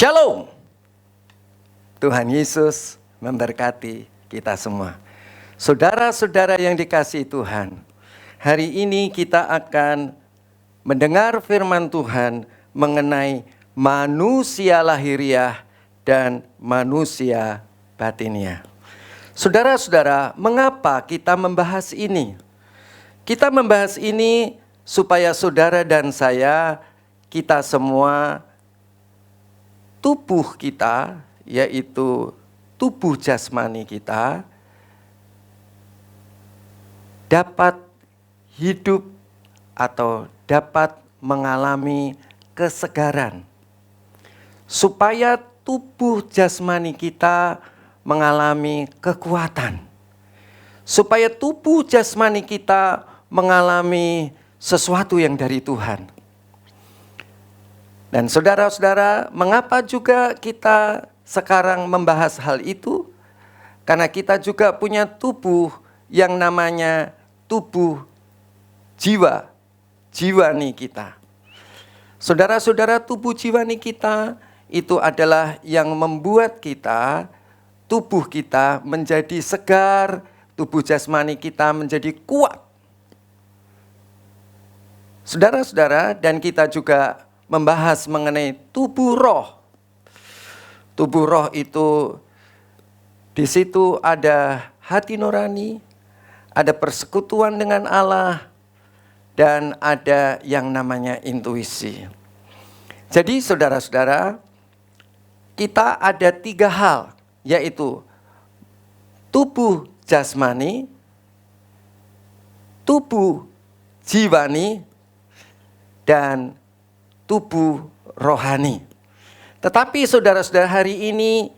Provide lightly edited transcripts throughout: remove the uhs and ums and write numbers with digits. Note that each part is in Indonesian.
Shalom. Tuhan Yesus memberkati kita semua. Saudara-saudara yang dikasihi Tuhan, hari ini kita akan mendengar firman Tuhan mengenai manusia lahiriah dan manusia batiniah. Saudara-saudara, mengapa kita membahas ini? Kita membahas ini supaya saudara dan saya, kita semua, tubuh kita, yaitu tubuh jasmani kita, dapat hidup atau dapat mengalami kesegaran. Supaya tubuh jasmani kita mengalami kekuatan. Supaya tubuh jasmani kita mengalami sesuatu yang dari Tuhan. Dan saudara-saudara, mengapa juga kita sekarang membahas hal itu? Karena kita juga punya tubuh yang namanya tubuh jiwa, jiwani kita. Saudara-saudara, tubuh jiwani kita itu adalah yang membuat kita, tubuh kita menjadi segar, tubuh jasmani kita menjadi kuat. Saudara-saudara, dan kita juga membahas mengenai tubuh roh. Tubuh roh itu di situ ada hati nurani, ada persekutuan dengan Allah, dan ada yang namanya intuisi. Jadi saudara-saudara, kita ada 3 hal, yaitu tubuh jasmani, tubuh jiwani, dan tubuh rohani. Tetapi saudara-saudara, hari ini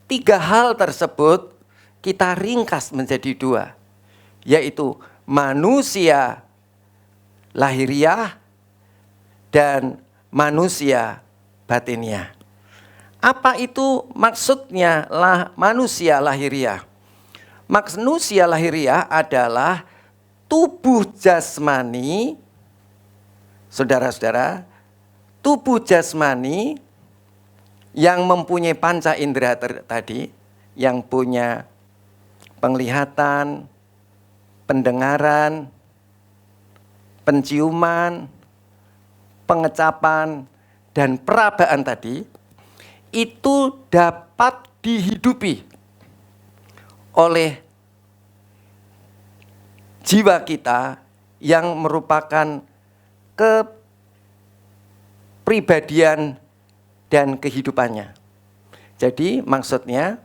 3 hal tersebut kita ringkas menjadi 2, yaitu manusia lahiriah dan manusia batiniah. Apa itu maksudnya manusia lahiriah? Manusia lahiriah adalah tubuh jasmani, saudara-saudara, tubuh jasmani yang mempunyai panca indera tadi, yang punya penglihatan, pendengaran, penciuman, pengecapan, dan perabaan tadi, itu dapat dihidupi oleh jiwa kita yang merupakan kepribadian dan kehidupannya. Jadi maksudnya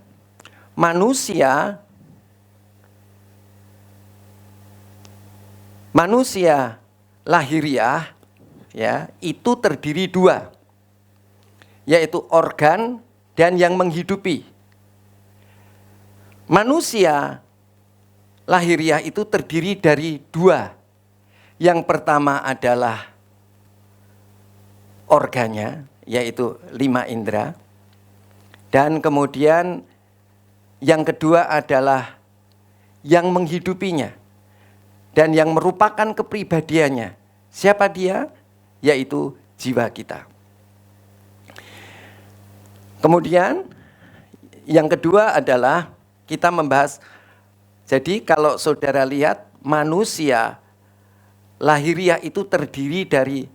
manusia lahiriah ya, itu terdiri 2, yaitu organ dan yang menghidupi. Manusia lahiriah itu terdiri dari 2. Yang pertama adalah organnya, yaitu 5 indera. Dan kemudian yang kedua adalah yang menghidupinya dan yang merupakan kepribadiannya. Siapa dia? Yaitu jiwa kita. Kemudian yang kedua adalah kita membahas, jadi kalau saudara lihat, manusia lahiriah itu terdiri dari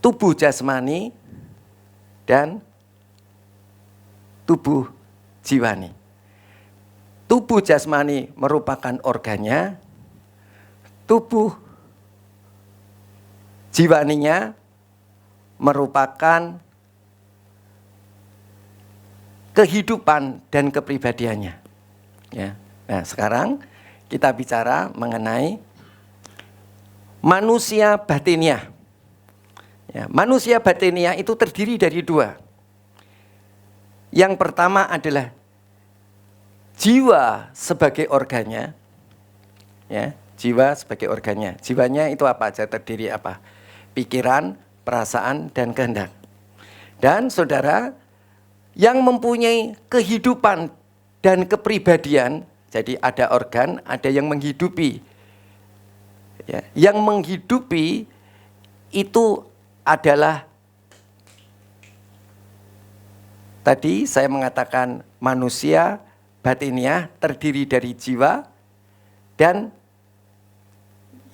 tubuh jasmani dan tubuh jiwani. Tubuh jasmani merupakan organnya, tubuh jiwaninya merupakan kehidupan dan kepribadiannya. Ya. Nah, sekarang kita bicara mengenai manusia batiniah. Ya, manusia batiniah itu terdiri dari 2. Yang pertama adalah jiwa sebagai organnya. Ya, jiwa sebagai organnya. Jiwanya itu apa aja? Terdiri apa? Pikiran, perasaan, dan kehendak. Dan saudara, yang mempunyai kehidupan dan kepribadian, jadi ada organ, ada yang menghidupi. Ya, yang menghidupi itu adalah Tadi saya mengatakan manusia batiniah terdiri dari jiwa, dan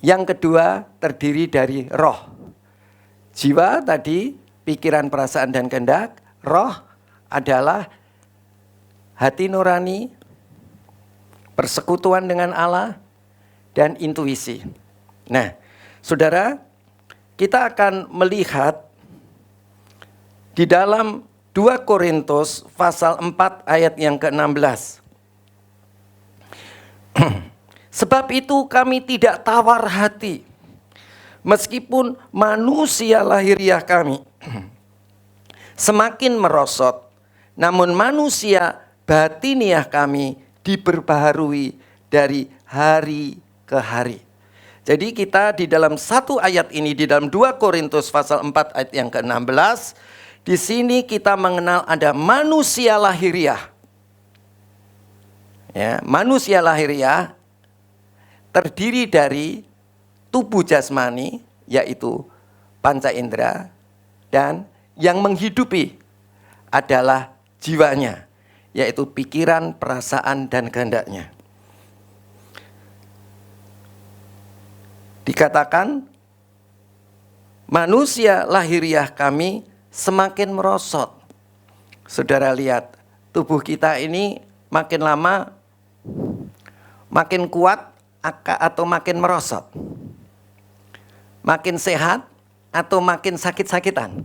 yang kedua terdiri dari roh. Jiwa tadi pikiran, perasaan, dan kehendak. Roh adalah hati nurani, persekutuan dengan Allah, dan intuisi. Nah, saudara, kita akan melihat di dalam 2 Korintus pasal 4 ayat yang ke-16. Sebab itu kami tidak tawar hati, meskipun manusia lahiriah kami semakin merosot, namun manusia batiniah kami diperbaharui dari hari ke hari. Jadi kita di dalam satu ayat ini, di dalam 2 Korintus pasal 4 ayat yang ke-16, di sini kita mengenal ada manusia lahiriah. Ya, manusia lahiriah terdiri dari tubuh jasmani, yaitu panca indera, dan yang menghidupi adalah jiwanya, yaitu pikiran, perasaan, dan kehendaknya. Dikatakan manusia lahiriah kami semakin merosot. Saudara lihat, tubuh kita ini makin lama makin kuat atau makin merosot? Makin sehat atau makin sakit-sakitan?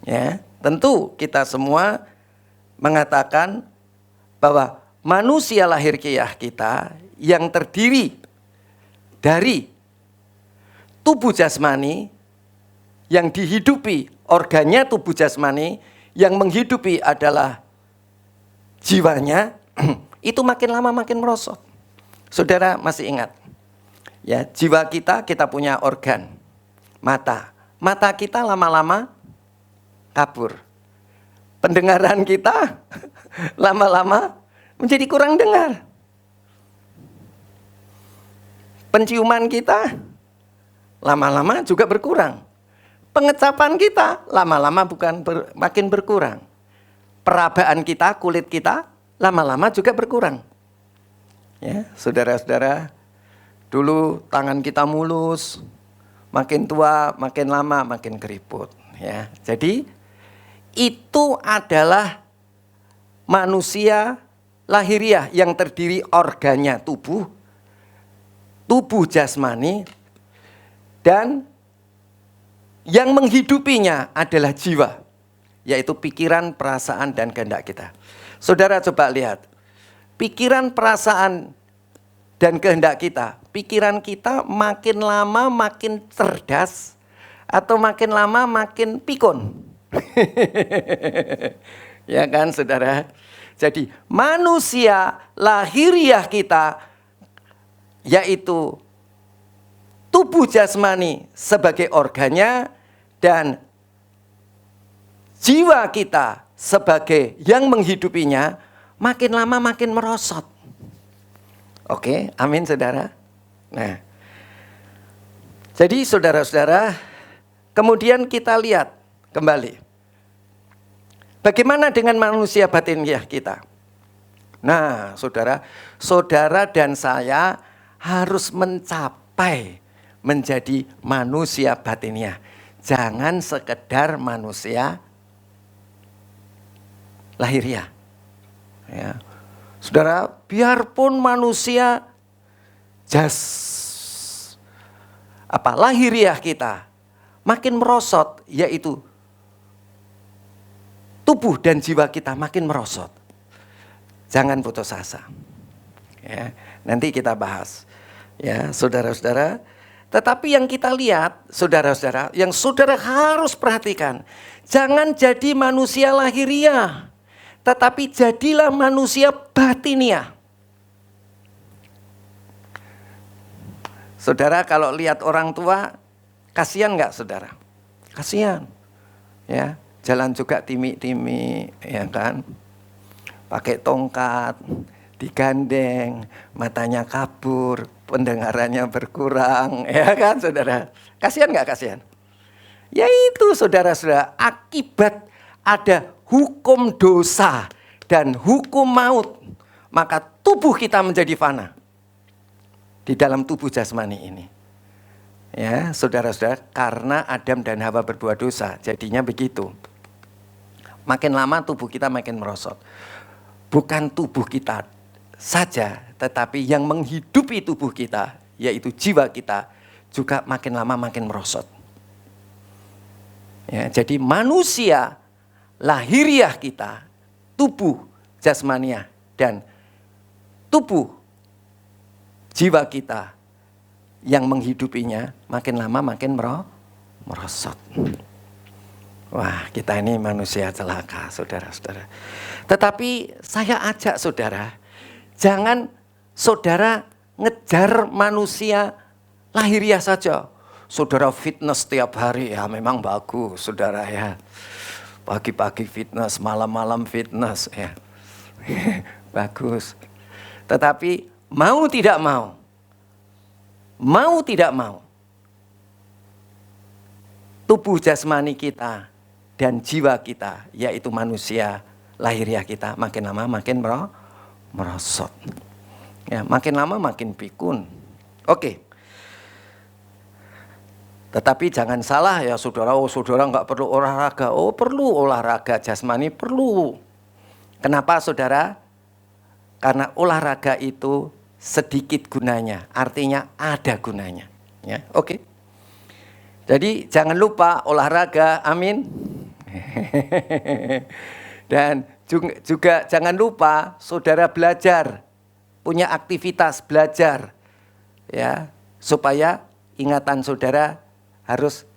Ya, tentu kita semua mengatakan bahwa manusia lahiriah kita yang terdiri dari tubuh jasmani yang dihidupi, organnya tubuh jasmani yang menghidupi adalah jiwanya, itu makin lama makin merosot. Saudara masih ingat? Ya, jiwa kita punya organ, mata. Mata kita lama-lama kabur. Pendengaran kita lama-lama menjadi kurang dengar. Penciuman kita lama-lama juga berkurang. Pengecapan kita lama-lama makin berkurang. Perabaan kita, kulit kita lama-lama juga berkurang. Ya, saudara-saudara, dulu tangan kita mulus, makin tua, makin lama, makin keriput. Ya, jadi itu adalah manusia lahiriah yang terdiri organnya tubuh jasmani, dan yang menghidupinya adalah jiwa, yaitu pikiran, perasaan, dan kehendak kita. Saudara coba lihat, pikiran, perasaan, dan kehendak kita. Pikiran kita makin lama makin cerdas, atau makin lama makin pikun. Ya kan saudara? Jadi manusia lahiriah kita, yaitu tubuh jasmani sebagai organnya, dan jiwa kita sebagai yang menghidupinya, makin lama makin merosot. Oke, amin saudara. Nah, jadi saudara-saudara, kemudian kita lihat kembali, bagaimana dengan manusia batiniah kita? Nah, saudara dan saya harus mencapai menjadi manusia batiniah. Jangan sekedar manusia lahiriah. Ya. Saudara, biarpun manusia lahiriah kita makin merosot, yaitu tubuh dan jiwa kita makin merosot, jangan putus asa. Ya, nanti kita bahas. Ya, saudara-saudara. Tetapi yang kita lihat, saudara-saudara, yang saudara harus perhatikan, jangan jadi manusia lahiriah, tetapi jadilah manusia batiniah. Saudara kalau lihat orang tua, kasihan nggak saudara? Kasihan. Ya, jalan juga timi-timi, ya kan? Pakai tongkat, digandeng, matanya kabur, pendengarannya berkurang, ya kan saudara? Kasihan nggak kasihan? Ya itu saudara-saudara, akibat ada hukum dosa dan hukum maut, maka tubuh kita menjadi fana di dalam tubuh jasmani ini. Ya, saudara-saudara, karena Adam dan Hawa berbuat dosa, jadinya begitu. Makin lama tubuh kita makin merosot. Bukan tubuh kita saja, tetapi yang menghidupi tubuh kita, yaitu jiwa kita, juga makin lama makin merosot. Ya, jadi manusia lahiriah kita, tubuh jasmaniah dan tubuh jiwa kita yang menghidupinya makin lama makin merosot. Wah, kita ini manusia celaka, saudara-saudara. Tetapi saya ajak saudara, jangan saudara ngejar manusia lahiriah saja. Saudara fitness tiap hari, ya memang bagus, saudara ya. Pagi-pagi fitness, malam-malam fitness, ya. Bagus. Tetapi mau tidak mau, tubuh jasmani kita dan jiwa kita, yaitu manusia lahiriah kita, makin lama makin merosot. Ya, makin lama makin pikun. Oke. Tetapi jangan salah ya saudara, saudara nggak perlu olahraga. Oh, perlu olahraga jasmani, perlu. Kenapa saudara? Karena olahraga itu sedikit gunanya, artinya ada gunanya. Ya, oke. Jadi jangan lupa olahraga, amin. Dan juga jangan lupa saudara belajar, punya aktivitas belajar, ya, supaya ingatan saudara harus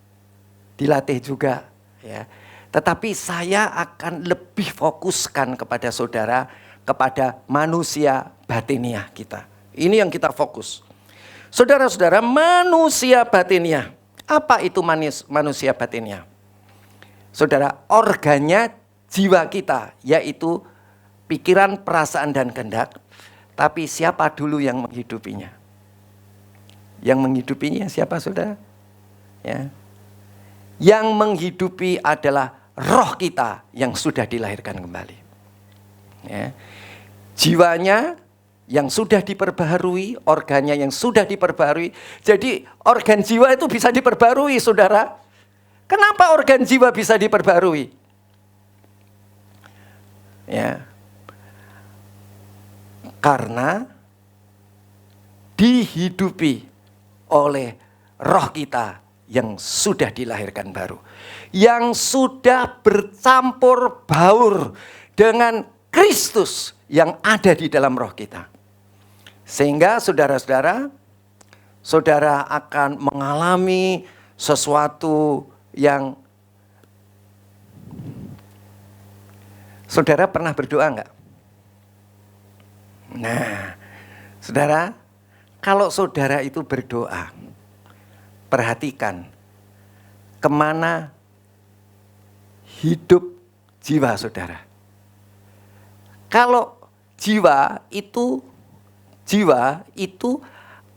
dilatih juga, ya. Tetapi saya akan lebih fokuskan kepada saudara, kepada manusia batiniah kita. Ini yang kita fokus. Saudara-saudara, manusia batiniah. Apa itu manusia batiniah? Saudara, organnya jiwa kita, yaitu pikiran, perasaan, dan kehendak. Tapi siapa dulu yang menghidupinya? Yang menghidupinya siapa, saudara? Ya. Yang menghidupi adalah roh kita yang sudah dilahirkan kembali. Ya. Jiwanya yang sudah diperbaharui, organnya yang sudah diperbaharui. Jadi organ jiwa itu bisa diperbarui, saudara. Kenapa organ jiwa bisa diperbarui? Ya. Karena dihidupi oleh roh kita yang sudah dilahirkan baru. Yang sudah bercampur baur dengan Kristus yang ada di dalam roh kita. Sehingga saudara-saudara, saudara akan mengalami sesuatu yang saudara pernah berdoa enggak? Nah, saudara, kalau saudara itu berdoa, perhatikan kemana hidup jiwa saudara. Kalau jiwa itu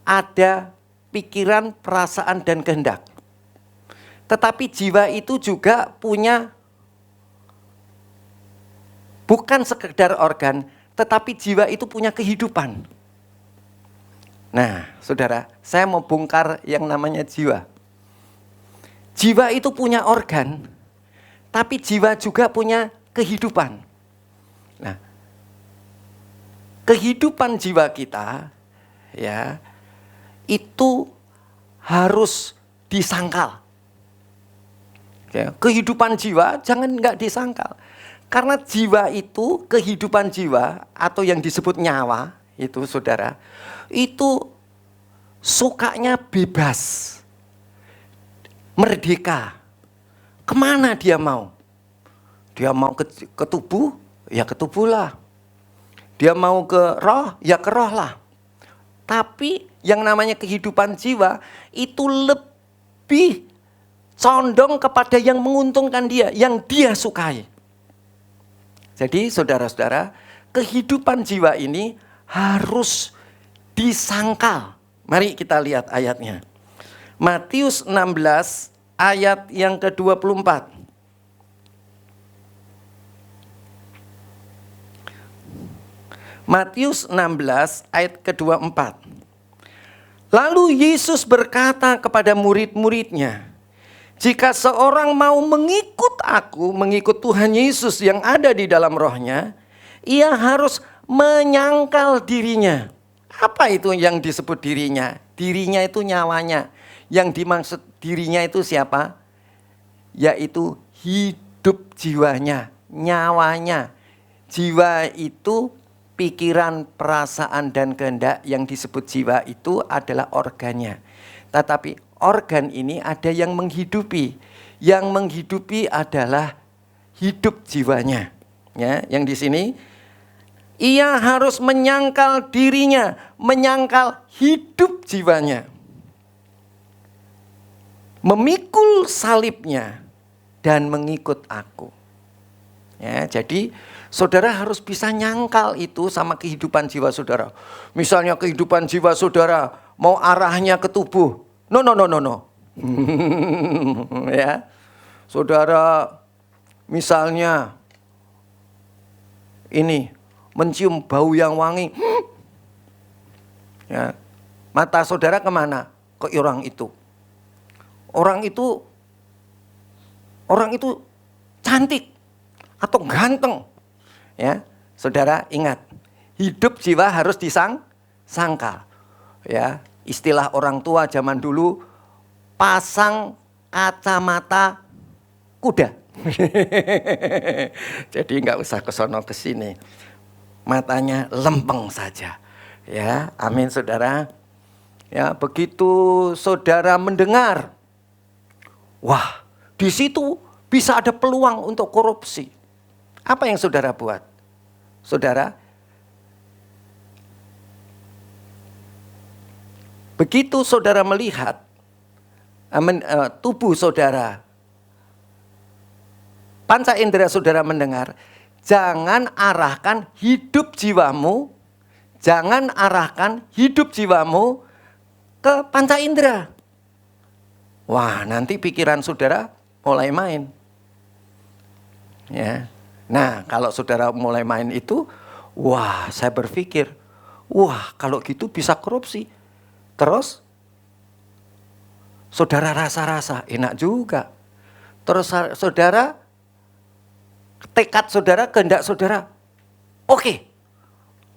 ada pikiran, perasaan, dan kehendak. Tetapi jiwa itu juga punya bukan sekedar organ, tetapi jiwa itu punya kehidupan. Nah, saudara, saya mau bongkar yang namanya jiwa. Jiwa itu punya organ, tapi jiwa juga punya kehidupan. Nah, kehidupan jiwa kita, ya, itu harus disangkal. Ya, kehidupan jiwa jangan nggak disangkal. Karena jiwa itu, kehidupan jiwa atau yang disebut nyawa itu, saudara, itu sukanya bebas, merdeka. Kemana dia mau? Dia mau ke tubuh, ya ke tubuh lah. Dia mau ke roh, ya ke roh lah. Tapi yang namanya kehidupan jiwa itu lebih condong kepada yang menguntungkan dia, yang dia sukai. Jadi saudara-saudara, kehidupan jiwa ini harus disangkal. Mari kita lihat ayatnya. Matius 16 ayat yang ke-24. Matius 16 ayat ke-24. Lalu Yesus berkata kepada murid-muridnya, jika seorang mau mengikut aku, mengikut Tuhan Yesus yang ada di dalam rohnya, ia harus menyangkal dirinya. Apa itu yang disebut dirinya? Dirinya itu nyawanya. Yang dimaksud dirinya itu siapa? Yaitu hidup jiwanya, nyawanya. Jiwa itu pikiran, perasaan, dan kehendak. Yang disebut jiwa itu adalah organnya. Tetapi organ ini ada yang menghidupi. Yang menghidupi adalah hidup jiwanya. Ya, yang di sini ia harus menyangkal dirinya, menyangkal hidup jiwanya, memikul salibnya dan mengikut aku. Ya, jadi saudara harus bisa nyangkal itu sama kehidupan jiwa saudara. Misalnya kehidupan jiwa saudara mau arahnya ke tubuh. No. Ya. Saudara misalnya ini mencium bau yang wangi. Ya. Mata saudara kemana? Ke orang itu. Orang itu cantik atau ganteng. Ya, saudara ingat, hidup jiwa harus disangkal. Ya, istilah orang tua zaman dulu, pasang kacamata kuda. Jadi nggak usah kesono kesini, matanya lempeng saja. Ya, amin saudara. Ya, begitu saudara mendengar, wah, di situ bisa ada peluang untuk korupsi. Apa yang saudara buat? Saudara, begitu saudara melihat tubuh saudara, panca indera saudara mendengar, jangan arahkan hidup jiwamu, jangan arahkan hidup jiwamu ke panca indera. Wah, nanti pikiran saudara mulai main. Ya. Nah, kalau saudara mulai main itu, wah, saya berpikir, wah, kalau gitu bisa korupsi. Terus saudara rasa-rasa enak juga. Terus saudara, tekad saudara, kehendak saudara, oke,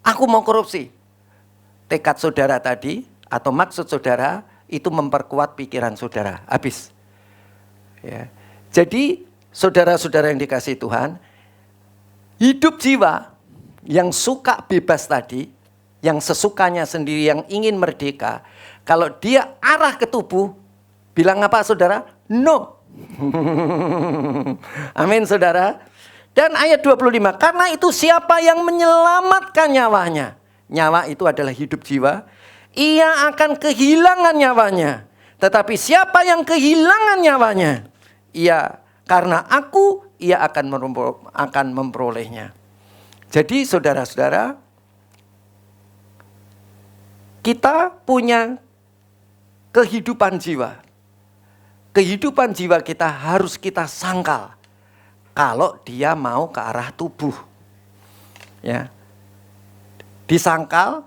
aku mau korupsi. Tekad saudara tadi atau maksud saudara itu memperkuat pikiran saudara. Habis. Ya. Jadi saudara-saudara yang dikasihi Tuhan, hidup jiwa yang suka bebas tadi, yang sesukanya sendiri, yang ingin merdeka, kalau dia arah ke tubuh, bilang apa saudara? No. Amin saudara. Dan ayat 25, karena itu siapa yang menyelamatkan nyawanya? Nyawa itu adalah hidup jiwa. Ia akan kehilangan nyawanya. Tetapi siapa yang kehilangan nyawanya? Ia karena aku, ia akan memperolehnya. Jadi saudara-saudara, kita punya kehidupan jiwa. Kehidupan jiwa kita harus kita sangkal kalau dia mau ke arah tubuh. Ya. Disangkal,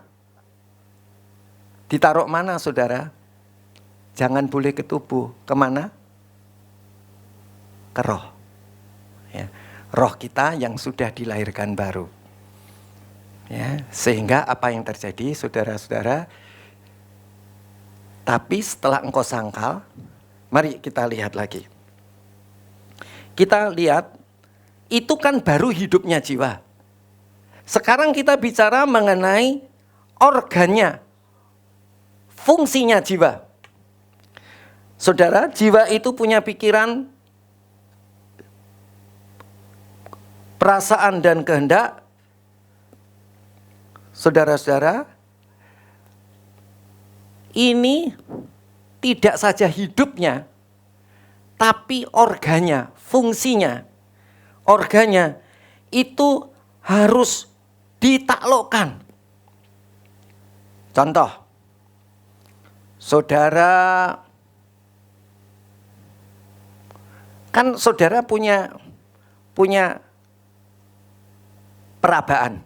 ditaruh mana saudara? Jangan boleh ke tubuh. Kemana? Ke roh. Ya. Roh kita yang sudah dilahirkan baru. Ya. Sehingga apa yang terjadi saudara-saudara? Tapi setelah engkau sangkal, mari kita lihat lagi. Kita lihat, itu kan baru hidupnya jiwa. Sekarang kita bicara mengenai organnya, fungsinya jiwa. Saudara, jiwa itu punya pikiran, perasaan dan kehendak. Saudara-saudara, ini tidak saja hidupnya, tapi organnya, fungsinya. Organnya itu harus ditaklukkan. Contoh, saudara, kan saudara punya perabaan.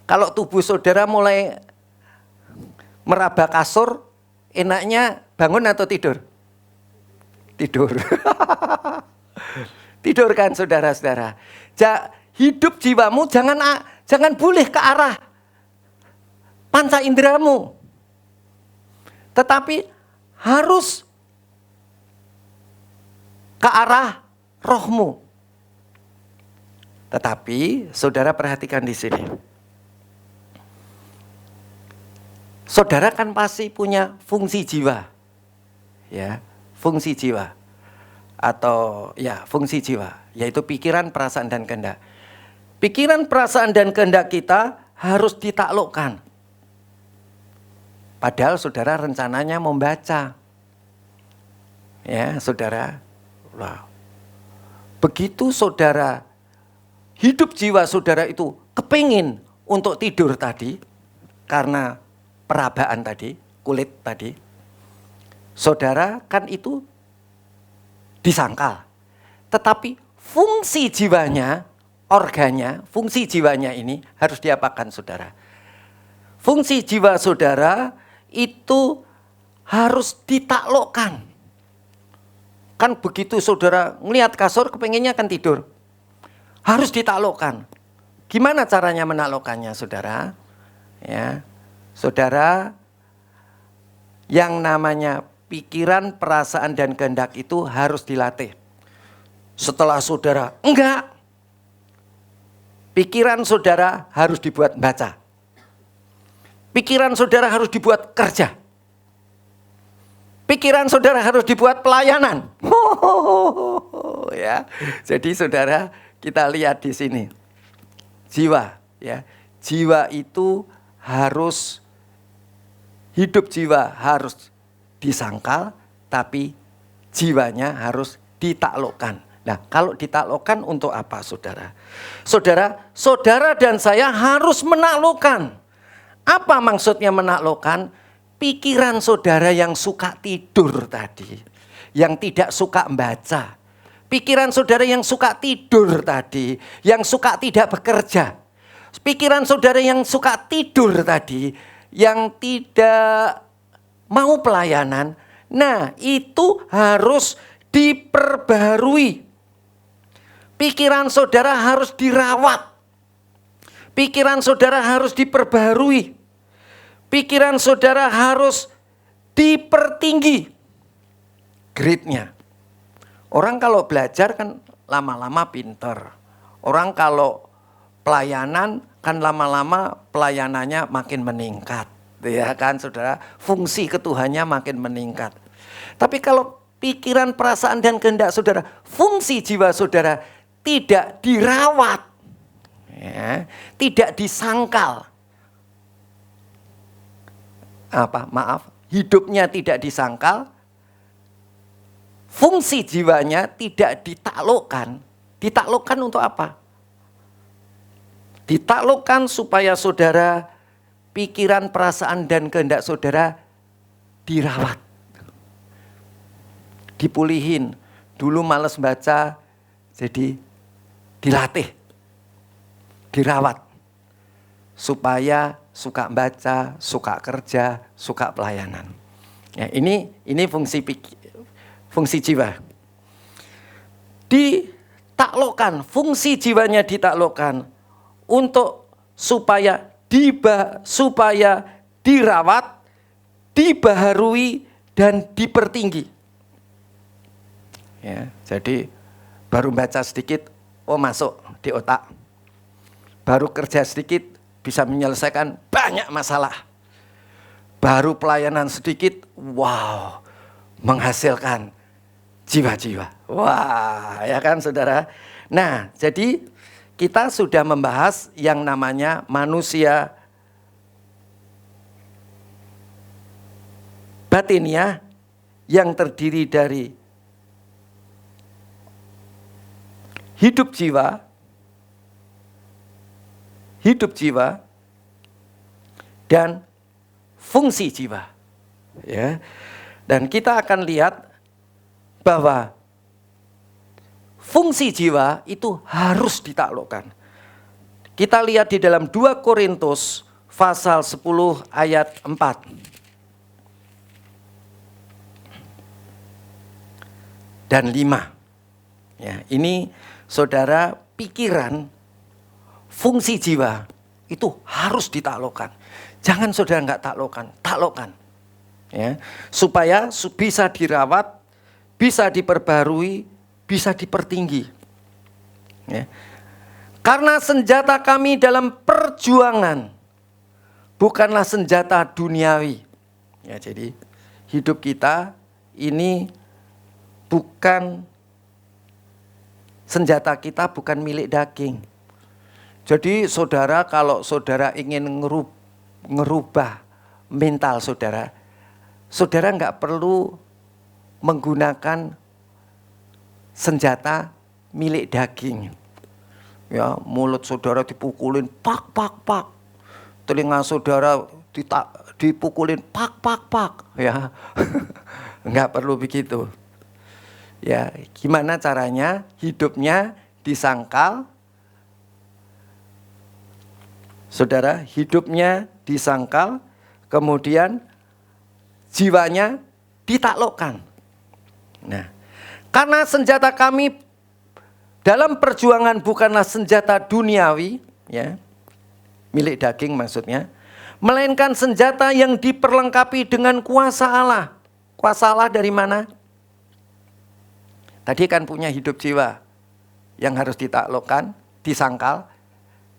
Kalau tubuh saudara mulai meraba kasur, enaknya bangun atau tidur? Tidur. Tidur kan saudara-saudara. Hidup jiwamu jangan boleh ke arah panca inderamu. Tetapi harus ke arah rohmu. Tetapi saudara perhatikan di sini. Saudara kan pasti punya fungsi jiwa. Ya, fungsi jiwa. Atau ya, fungsi jiwa, yaitu pikiran, perasaan dan kehendak. Pikiran, perasaan dan kehendak kita harus ditaklukkan. Padahal saudara rencananya membaca. Ya, saudara. Wow. Begitu saudara hidup jiwa saudara itu kepingin untuk tidur tadi karena perabaan tadi, kulit tadi. Saudara kan itu disangkal. Tetapi fungsi jiwanya, organnya, fungsi jiwanya ini harus diapakan saudara? Fungsi jiwa saudara itu harus ditaklukkan. Kan begitu saudara ngelihat kasur kepengennya kan tidur. Harus ditaklukkan. Gimana caranya menaklukkannya saudara? Ya, saudara, yang namanya pikiran, perasaan, dan kehendak itu harus dilatih. Setelah saudara, enggak. Pikiran saudara harus dibuat baca. Pikiran saudara harus dibuat kerja. Pikiran saudara harus dibuat pelayanan. Ya. Jadi saudara, kita lihat di sini. Jiwa, ya. Jiwa itu harus, hidup jiwa harus disangkal, tapi jiwanya harus ditaklukkan. Nah, kalau ditaklukkan untuk apa saudara? Saudara dan saya harus menaklukkan. Apa maksudnya menaklukkan? Pikiran saudara yang suka tidur tadi, yang tidak suka membaca. Pikiran saudara yang suka tidur tadi, yang suka tidak bekerja. Pikiran saudara yang suka tidur tadi, yang tidak mau pelayanan, nah itu harus diperbarui. Pikiran saudara harus dirawat. Pikiran saudara harus diperbarui. Pikiran saudara harus dipertinggi grade-nya. Orang kalau belajar kan lama-lama pinter. Orang kalau pelayanan kan lama-lama pelayanannya makin meningkat. Ya kan saudara, fungsi ketuhannya makin meningkat. Tapi kalau pikiran, perasaan dan kehendak saudara, fungsi jiwa saudara tidak dirawat, ya, tidak disangkal. Hidupnya tidak disangkal, fungsi jiwanya tidak ditaklukkan. Ditaklukkan untuk apa? Ditaklukkan supaya saudara, pikiran, perasaan, dan kehendak saudara dirawat. Dipulihin. Dulu males baca, jadi dilatih. Dirawat. Supaya suka baca, suka kerja, suka pelayanan. Ya, ini fungsi jiwa. Ditaklukkan, fungsi jiwanya ditaklukkan untuk supaya dirawat, dibaharui, dan dipertinggi. Ya, jadi baru baca sedikit, masuk di otak. Baru kerja sedikit, bisa menyelesaikan banyak masalah. Baru pelayanan sedikit, wow, menghasilkan jiwa-jiwa. Wah, ya kan saudara? Nah, jadi kita sudah membahas yang namanya manusia batiniah yang terdiri dari hidup jiwa, dan fungsi jiwa. Ya. Dan kita akan lihat bahwa fungsi jiwa itu harus ditaklukkan. Kita lihat di dalam 2 Korintus pasal 10 ayat 4. Dan 5. Ya, ini saudara, pikiran, fungsi jiwa itu harus ditaklukkan. Jangan saudara nggak taklukkan. Ya, supaya bisa dirawat, bisa diperbarui, bisa dipertinggi. Ya. Karena senjata kami dalam perjuangan bukanlah senjata duniawi. Ya, jadi hidup kita ini bukan, senjata kita bukan milik daging. Jadi saudara, kalau saudara ingin ngerubah mental saudara, saudara nggak perlu menggunakan senjata milik daging. Ya, mulut saudara dipukulin pak. Telinga saudara dipukulin pak. Ya. Nggak perlu begitu. Ya, gimana caranya? Hidupnya disangkal. Saudara, hidupnya disangkal, kemudian jiwanya ditaklukkan. Nah, karena senjata kami dalam perjuangan bukanlah senjata duniawi, ya, milik daging maksudnya, melainkan senjata yang diperlengkapi dengan kuasa Allah. Kuasa Allah dari mana? Tadi kan punya hidup jiwa yang harus ditaklukkan, disangkal,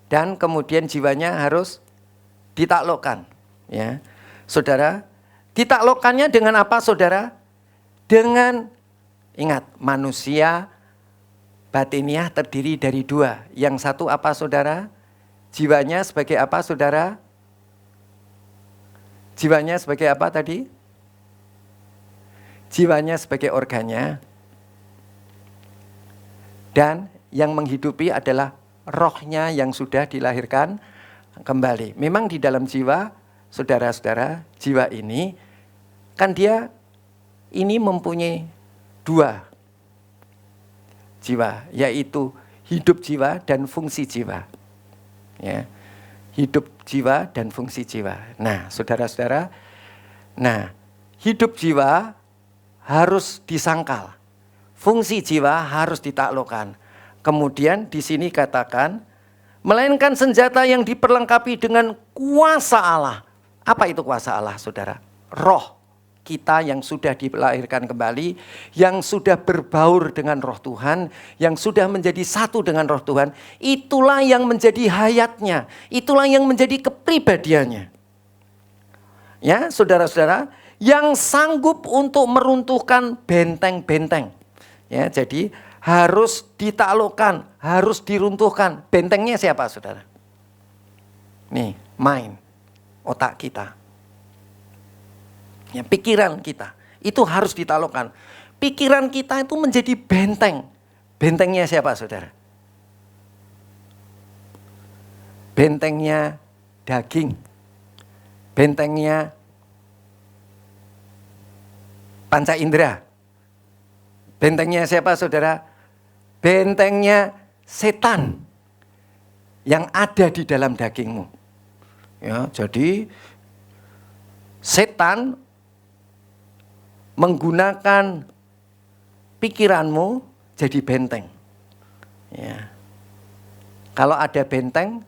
dan kemudian jiwanya harus ditaklukkan. Ya, saudara, ditaklukkannya dengan apa, saudara? Dengan, ingat, manusia batiniah terdiri dari 2. Yang satu apa, saudara? Jiwanya sebagai apa, saudara? Jiwanya sebagai apa tadi? Jiwanya sebagai organnya. Dan yang menghidupi adalah rohnya yang sudah dilahirkan kembali. Memang di dalam jiwa, saudara-saudara, jiwa ini kan dia ini mempunyai 2 jiwa, yaitu hidup jiwa dan fungsi jiwa. Ya, hidup jiwa dan fungsi jiwa. Nah, saudara-saudara, hidup jiwa harus disangkal. Fungsi jiwa harus ditaklukkan. Kemudian di sini katakan, melainkan senjata yang diperlengkapi dengan kuasa Allah. Apa itu kuasa Allah, saudara? Roh kita yang sudah dilahirkan kembali, yang sudah berbaur dengan roh Tuhan, yang sudah menjadi satu dengan roh Tuhan. Itulah yang menjadi hayatnya, itulah yang menjadi kepribadiannya. Ya, saudara-saudara, yang sanggup untuk meruntuhkan benteng-benteng. Ya, jadi harus ditaklukkan, harus diruntuhkan. Bentengnya siapa, saudara? Nih, mind, otak kita. Ya, pikiran kita itu harus ditaklukkan. Pikiran kita itu menjadi benteng. Bentengnya siapa, saudara? Bentengnya daging. Bentengnya panca indera. Bentengnya siapa, saudara? Bentengnya setan yang ada di dalam dagingmu. Ya, jadi setan menggunakan pikiranmu jadi benteng. Ya. Kalau ada benteng,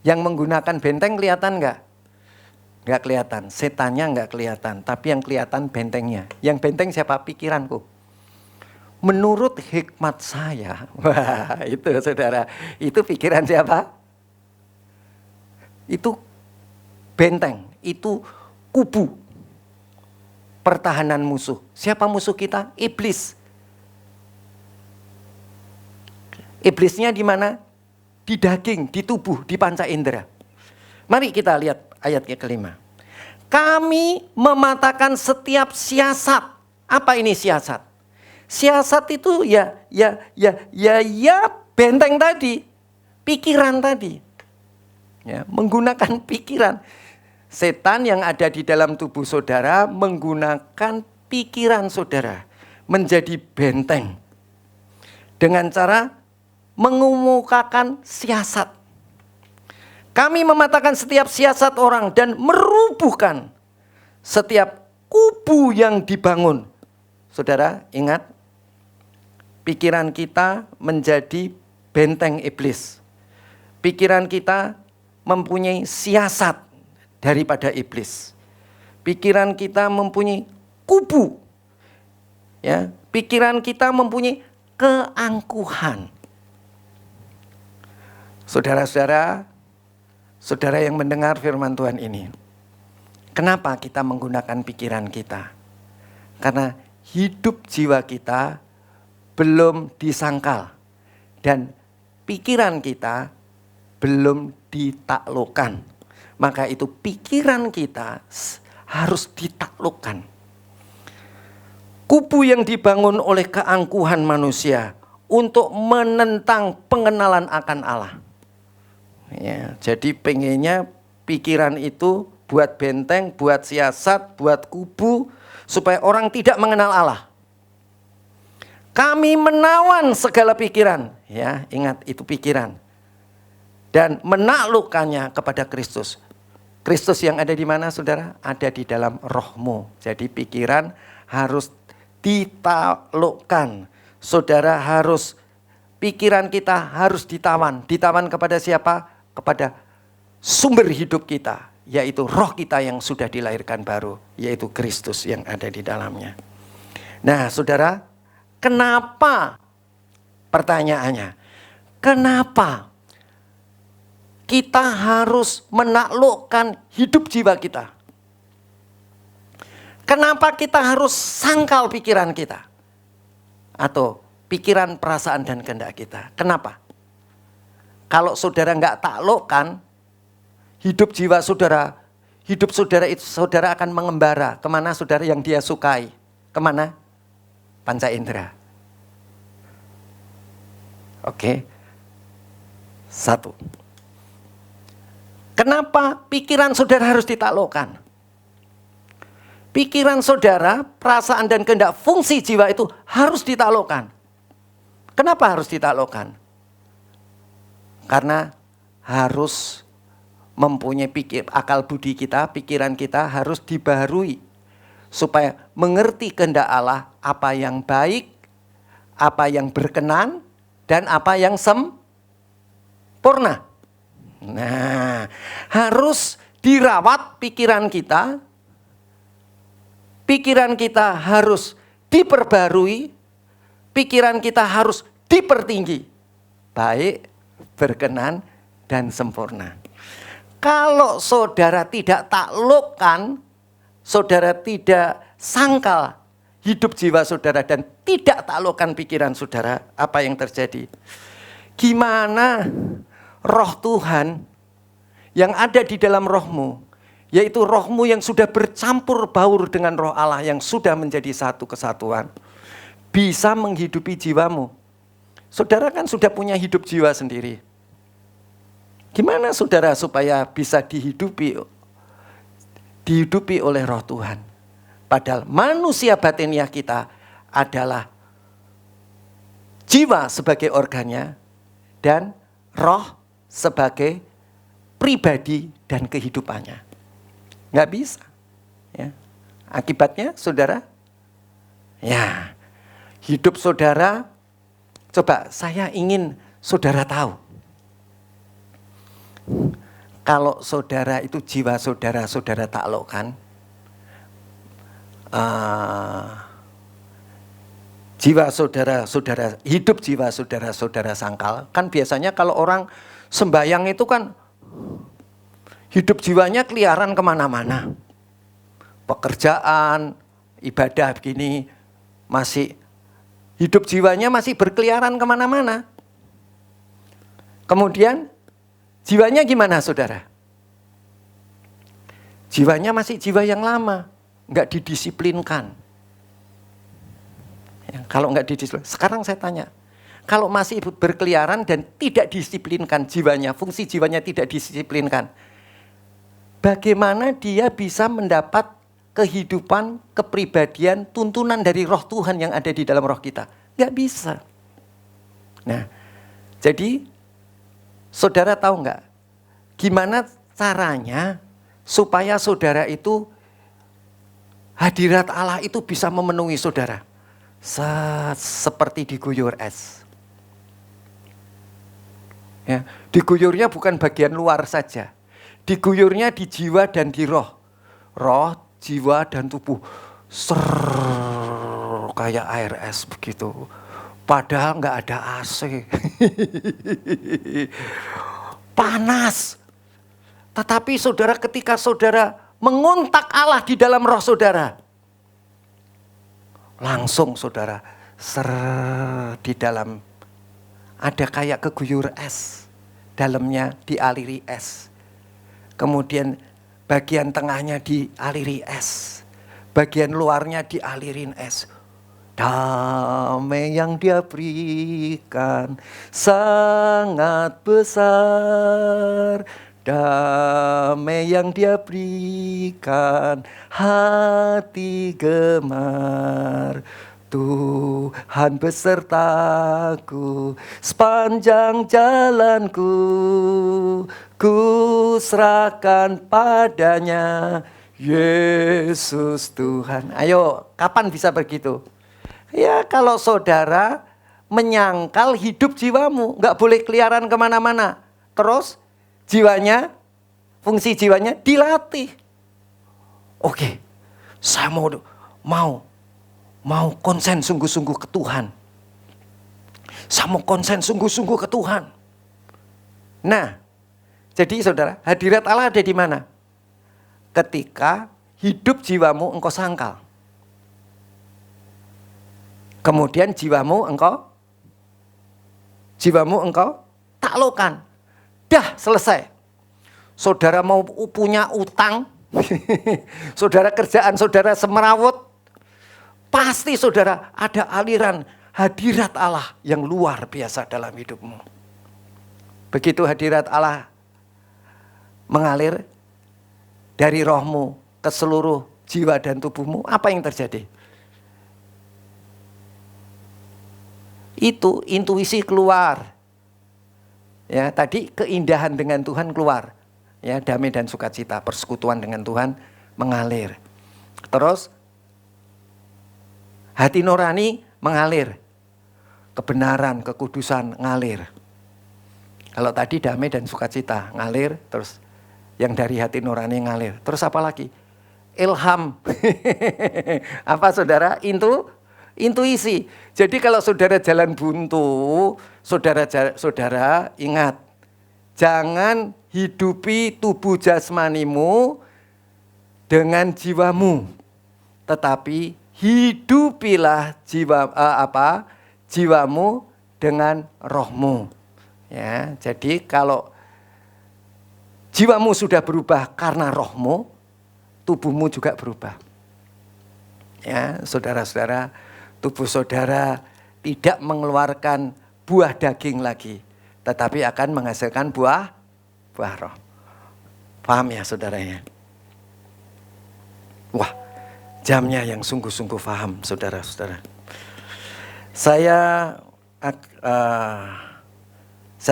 yang menggunakan benteng kelihatan nggak? Nggak kelihatan. Setannya nggak kelihatan, tapi yang kelihatan bentengnya. Yang benteng siapa? Pikiranku. Menurut hikmat saya, wah itu saudara, itu pikiran siapa? Itu benteng, itu kubu pertahanan musuh. Siapa musuh kita? Iblis. Iblisnya di mana? Di daging, di tubuh, di panca indera. Mari kita lihat ayatnya kelima. Kami mematahkan setiap siasat. Apa ini siasat? Siasat itu ya benteng tadi, pikiran tadi. Ya, menggunakan pikiran. Setan yang ada di dalam tubuh saudara menggunakan pikiran saudara menjadi benteng dengan cara mengemukakan siasat. Kami mematahkan setiap siasat orang dan merubuhkan setiap kubu yang dibangun. Saudara, ingat, pikiran kita menjadi benteng iblis. Pikiran kita mempunyai siasat daripada iblis. Pikiran kita mempunyai kubu. Ya, pikiran kita mempunyai keangkuhan. Saudara-saudara, saudara yang mendengar firman Tuhan ini, kenapa kita menggunakan pikiran kita? Karena hidup jiwa kita belum disangkal dan pikiran kita belum ditaklukkan. Maka itu pikiran kita harus ditaklukkan. Kubu yang dibangun oleh keangkuhan manusia untuk menentang pengenalan akan Allah. Ya, jadi pengennya pikiran itu buat benteng, buat siasat, buat kubu, supaya orang tidak mengenal Allah. Kami menawan segala pikiran, ya, ingat itu pikiran, dan menaklukkannya kepada Kristus. Kristus yang ada di mana, saudara? Ada di dalam rohmu. Jadi pikiran harus ditaklukkan. Saudara harus, pikiran kita harus ditawan. Ditawan kepada siapa? Kepada sumber hidup kita, yaitu roh kita yang sudah dilahirkan baru, yaitu Kristus yang ada di dalamnya. Nah, saudara, kenapa? Pertanyaannya, kenapa kita harus menaklukkan hidup jiwa kita? Kenapa kita harus sangkal pikiran kita? Atau pikiran, perasaan, dan kehendak kita. Kenapa? Kalau saudara nggak taklukkan hidup jiwa saudara, hidup saudara itu, saudara akan mengembara. Kemana saudara yang dia sukai? Kemana? Panca indera. Oke. Satu. Kenapa pikiran saudara harus ditaklukkan? Pikiran saudara, perasaan dan kehendak, fungsi jiwa itu harus ditaklukkan. Kenapa harus ditaklukkan? Karena harus mempunyai akal budi kita, pikiran kita harus dibaharui. Supaya mengerti kehendak Allah, apa yang baik, apa yang berkenan, dan apa yang sempurna. Nah, harus dirawat pikiran kita. Pikiran kita harus diperbarui, pikiran kita harus dipertinggi, baik, berkenan, dan sempurna. Kalau saudara tidak taklukkan, saudara tidak sangkal hidup jiwa saudara dan tidak taklukkan pikiran saudara, apa yang terjadi? Gimana roh Tuhan yang ada di dalam rohmu, yaitu rohmu yang sudah bercampur baur dengan roh Allah yang sudah menjadi satu kesatuan, bisa menghidupi jiwamu. Saudara kan sudah punya hidup jiwa sendiri. Gimana saudara supaya bisa dihidupi oleh roh Tuhan? Padahal manusia batiniah kita adalah jiwa sebagai organnya dan roh sebagai pribadi dan kehidupannya. Nggak bisa. Ya. Akibatnya saudara, ya, hidup saudara, coba saya ingin saudara tahu. Kalau saudara itu jiwa saudara, saudara taklukkan, jiwa saudara, hidup jiwa saudara, saudara sangkal. Kan biasanya kalau orang sembahyang itu kan hidup jiwanya keliaran kemana-mana. Pekerjaan, ibadah begini, masih hidup jiwanya masih berkeliaran kemana-mana. Kemudian jiwanya gimana saudara? Jiwanya masih jiwa yang lama, nggak didisiplinkan. Ya, kalau nggak didisiplinkan, sekarang saya tanya, kalau masih berkeliaran dan tidak disiplinkan jiwanya, fungsi jiwanya tidak disiplinkan, bagaimana dia bisa mendapat kehidupan, kepribadian, tuntunan dari roh Tuhan yang ada di dalam roh kita? Nggak bisa. Nah, jadi saudara tahu nggak? Gimana caranya supaya saudara itu hadirat Allah itu bisa memenuhi saudara? Seperti diguyur es. Ya, diguyurnya bukan bagian luar saja. Diguyurnya di jiwa dan di roh. Roh, jiwa dan tubuh. Kayak air es begitu. Padahal nggak ada AC. Panas. Tetapi saudara, ketika saudara mengontak Allah di dalam roh saudara, langsung saudara di dalam ada kayak keguyur es, dalamnya dialiri es. Kemudian bagian tengahnya dialiri es, bagian luarnya dialirin es. Damai yang Dia berikan sangat besar. Damai yang Dia berikan hati gemar. Tuhan besertaku sepanjang jalanku, ku serahkan padanya Yesus Tuhan. Ayo, kapan bisa begitu? Ya kalau saudara menyangkal hidup jiwamu, gak boleh keliaran kemana-mana. Terus jiwanya, fungsi jiwanya dilatih. Oke, saya mau konsen sungguh-sungguh ke Tuhan. Saya mau konsen sungguh-sungguh ke Tuhan. Nah, jadi saudara, hadirat Allah ada di mana? Ketika hidup jiwamu engkau sangkal. Kemudian jiwamu engkau taklukkan. Dah selesai. Saudara mau punya utang, saudara kerjaan saudara semerawut, pasti saudara ada aliran hadirat Allah yang luar biasa dalam hidupmu. Begitu hadirat Allah mengalir dari rohmu ke seluruh jiwa dan tubuhmu, apa yang terjadi? Itu intuisi keluar. Ya, tadi keindahan dengan Tuhan keluar. Ya, damai dan sukacita, persekutuan dengan Tuhan mengalir. Terus hati nurani mengalir. Kebenaran, kekudusan ngalir. Kalau tadi damai dan sukacita ngalir, terus yang dari hati nurani ngalir. Terus apa lagi? Ilham. Apa saudara? Intuisi. Jadi kalau saudara jalan buntu, saudara ingat, jangan hidupi tubuh jasmanimu dengan jiwamu, tetapi hidupilah jiwamu dengan rohmu. Ya, jadi kalau jiwamu sudah berubah karena rohmu, tubuhmu juga berubah. Ya, saudara-saudara, tubuh saudara tidak mengeluarkan buah daging lagi, tetapi akan menghasilkan buah roh. Paham ya saudaranya? Wah, jamnya yang sungguh-sungguh paham, saudara-saudara. Saya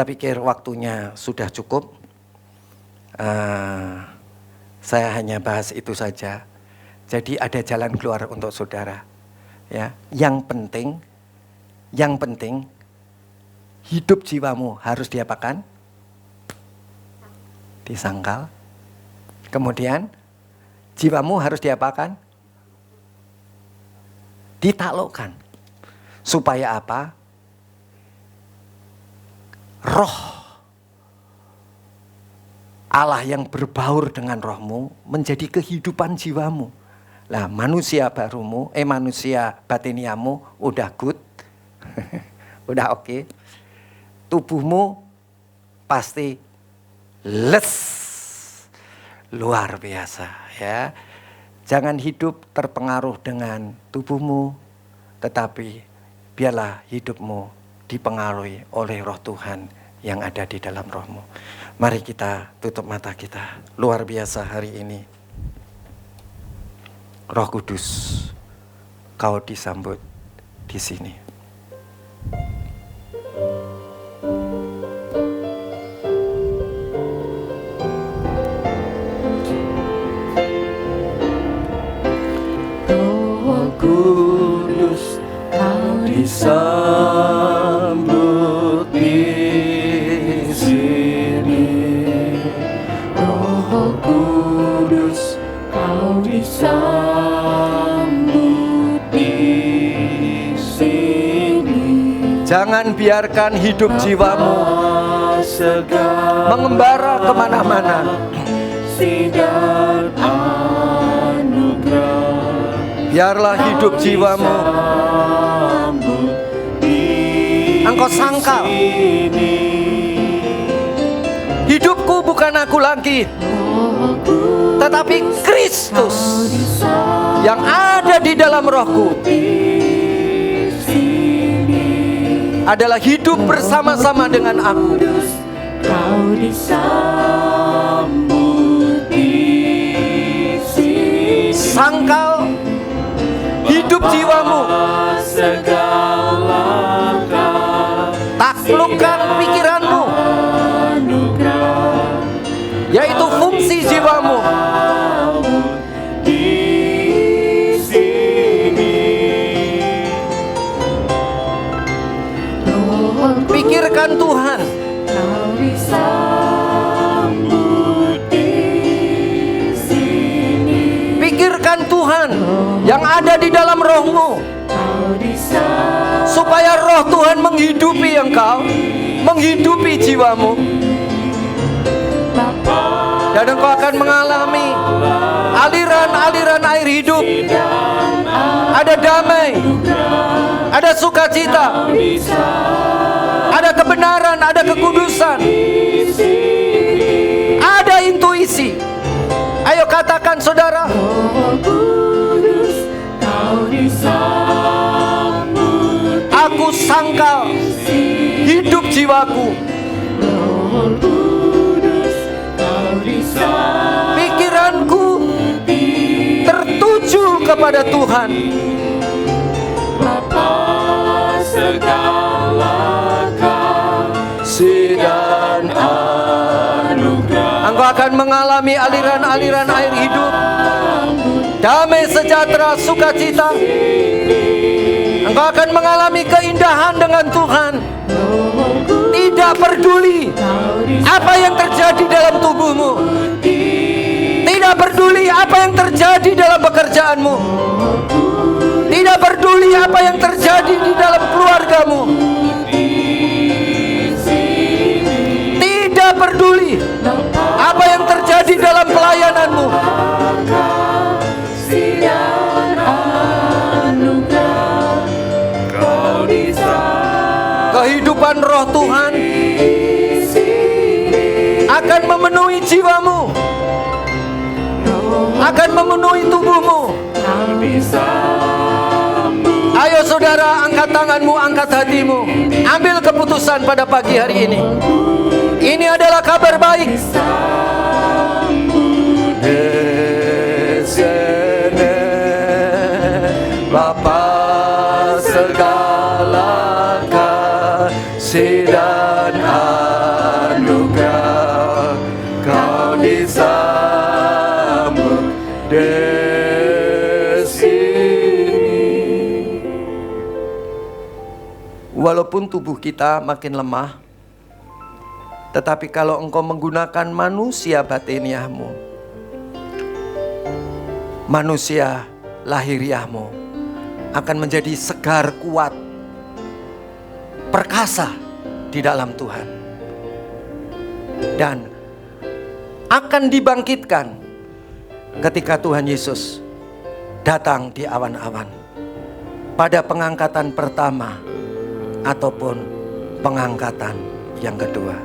pikir waktunya sudah cukup. Saya hanya bahas itu saja. Jadi ada jalan keluar untuk saudara. Ya, yang penting hidup jiwamu harus diapakan? Disangkal. Kemudian jiwamu harus diapakan? Ditaklukkan. Supaya apa? Roh Allah yang berbaur dengan rohmu menjadi kehidupan jiwamu. Lah manusia batiniamu udah good, udah oke. Tubuhmu pasti luar biasa ya. Jangan hidup terpengaruh dengan tubuhmu, tetapi biarlah hidupmu dipengaruhi oleh roh Tuhan yang ada di dalam rohmu. Mari kita tutup mata kita. Luar biasa hari ini. Roh Kudus, kau disambut di sini. disambut di sini, Roh Kudus, kau disambut di sini. Jangan biarkan hidup jiwamu mengembara kemana-mana. Dan anugerah, Biarlah hidup jiwamu engkau sangkal. Hidupku bukan aku lagi, tetapi Kristus yang ada di dalam rohku adalah hidup bersama-sama dengan aku. Kau disambut di sini. Sangkal hidup jiwamu, taklukkan pikiranmu, yaitu fungsi jiwamu. Pikirkan Tuhan. Kau disambut di sini. Pikirkan Tuhan yang ada di dalam rohmu, Kau disambut supaya roh Tuhan menghidupi engkau, menghidupi jiwamu, Bapa. dan engkau akan mengalami aliran-aliran air hidup. Ada damai, ada sukacita, ada kebenaran, ada kekudusan, ada intuisi. Ayo katakan saudara, Roh Kudus, kau disambut aku sangkal hidup jiwaku. Roh Kudus, kau disambut Pikiranku tertuju kepada Tuhan. Bapa segala kasih dan anugerah. Engkau akan mengalami aliran-aliran air hidup, damai, sejahtera, sukacita. Engkau akan mengalami keindahan dengan Tuhan. Tidak peduli apa yang terjadi dalam tubuhmu, tidak peduli apa yang terjadi dalam pekerjaanmu, tidak peduli apa yang terjadi di dalam keluargamu, tidak peduli apa yang terjadi dalam pelayananmu. Kehidupan roh Tuhan akan memenuhi jiwamu, akan memenuhi tubuhmu. Ayo saudara, angkat tanganmu, angkat hatimu, ambil keputusan pada pagi hari ini. Ini adalah kabar baik. Bapa segala kasih dan anugerah, kau disambut di sini. Walaupun tubuh kita makin lemah, tetapi kalau engkau menggunakan manusia batiniahmu, manusia lahiriahmu akan menjadi segar, kuat, perkasa di dalam Tuhan, dan akan dibangkitkan ketika Tuhan Yesus datang di awan-awan pada pengangkatan pertama ataupun pengangkatan yang kedua.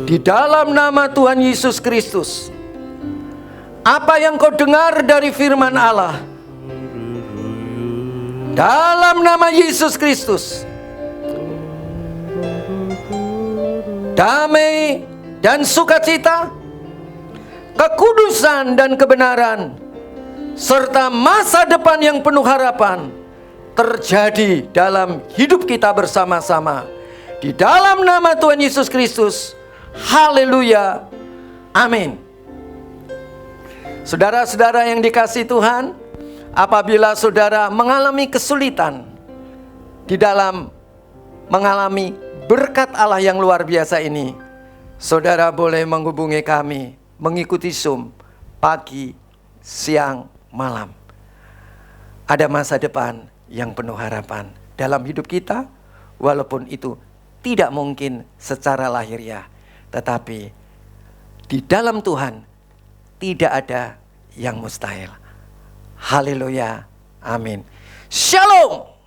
Di dalam nama Tuhan Yesus Kristus, apa yang kau dengar dari firman Allah, dalam nama Yesus Kristus, damai dan sukacita, kekudusan dan kebenaran, serta masa depan yang penuh harapan terjadi dalam hidup kita bersama-sama. Di dalam nama Tuhan Yesus Kristus. Haleluya. Amin. Saudara-saudara yang dikasihi Tuhan, apabila saudara mengalami kesulitan di dalam mengalami berkat Allah yang luar biasa ini, saudara boleh menghubungi kami, mengikuti Zoom pagi, siang, malam. Ada masa depan yang penuh harapan dalam hidup kita, walaupun itu tidak mungkin secara lahiriah, tetapi di dalam Tuhan tidak ada yang mustahil. Haleluya, amin. Shalom.